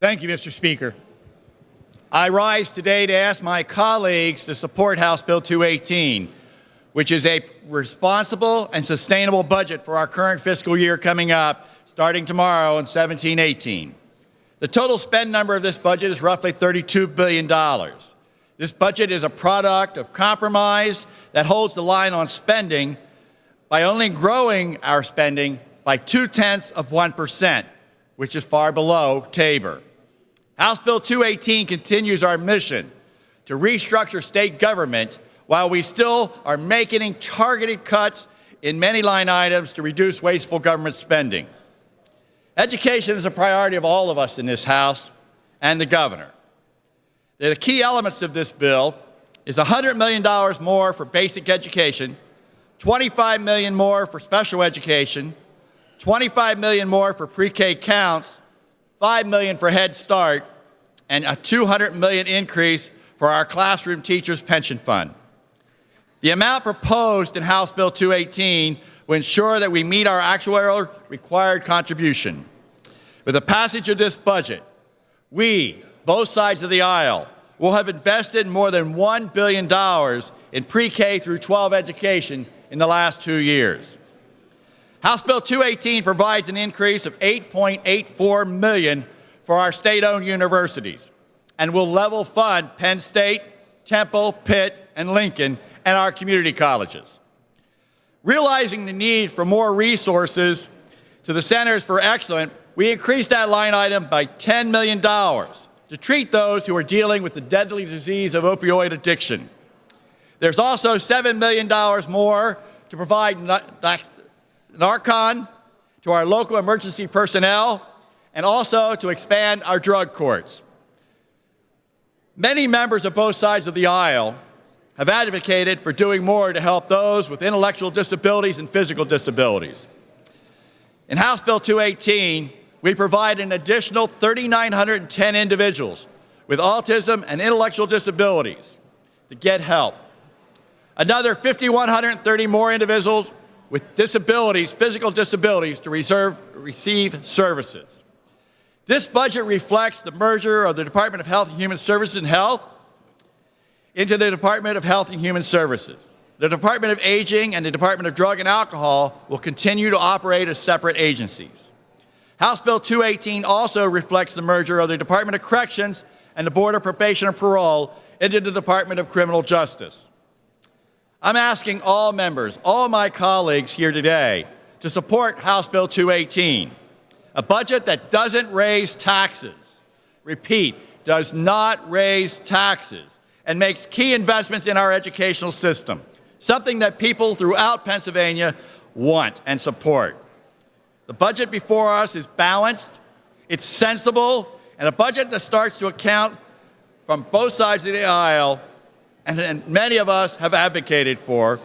Thank you, Mr. Speaker. I rise today to ask my colleagues to support House Bill 218, which is a responsible and sustainable budget for our current fiscal year coming up, starting tomorrow in 17-18. The total spend number of this budget is roughly $32 billion. This budget is a product of compromise that holds the line on spending by only growing our spending by 0.2%, which is far below Tabor. House Bill 218 continues our mission to restructure state government while we still are making targeted cuts in many line items to reduce wasteful government spending. Education is a priority of all of us in this House and the governor. The key elements of this bill is $100 million more for basic education, $25 million more for special education, $25 million more for pre-K counts, $5 million for Head Start, and a $200 million increase for our classroom teachers' pension fund. The amount proposed in House Bill 218 will ensure that we meet our actuarial required contribution. With the passage of this budget, we, both sides of the aisle, will have invested more than $1 billion in pre-K through 12 education in the last 2 years. House Bill 218 provides an increase of $8.84 million for our state-owned universities and will level fund Penn State, Temple, Pitt, and Lincoln, and our community colleges. Realizing the need for more resources to the Centers for Excellence, we increased that line item by $10 million to treat those who are dealing with the deadly disease of opioid addiction. There's also $7 million more to provide Narcan to our local emergency personnel, and also to expand our drug courts. Many members of both sides of the aisle have advocated for doing more to help those with intellectual disabilities and physical disabilities. In House Bill 218, we provide an additional 3,910 individuals with autism and intellectual disabilities to get help. Another 5,130 more individuals with disabilities, physical disabilities, to receive services. This budget reflects the merger of the Department of Health and Human Services and Health into the Department of Health and Human Services. The Department of Aging and the Department of Drug and Alcohol will continue to operate as separate agencies. House Bill 218 also reflects the merger of the Department of Corrections and the Board of Probation and Parole into the Department of Criminal Justice. I'm asking all members, all my colleagues here today, to support House Bill 218, a budget that doesn't raise taxes, repeat, does not raise taxes, and makes key investments in our educational system, something that people throughout Pennsylvania want and support. The budget before us is balanced, it's sensible, and a budget that starts to account from both sides of the aisle and many of us have advocated for.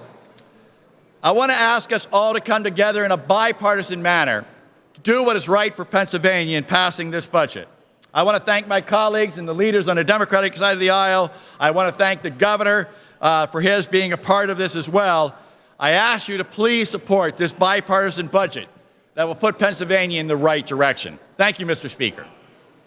I want to ask us all to come together in a bipartisan manner to do what is right for Pennsylvania in passing this budget. I want to thank my colleagues and the leaders on the Democratic side of the aisle. I want to thank the governor for his being a part of this as well. I ask you to please support this bipartisan budget that will put Pennsylvania in the right direction. Thank you, Mr. Speaker.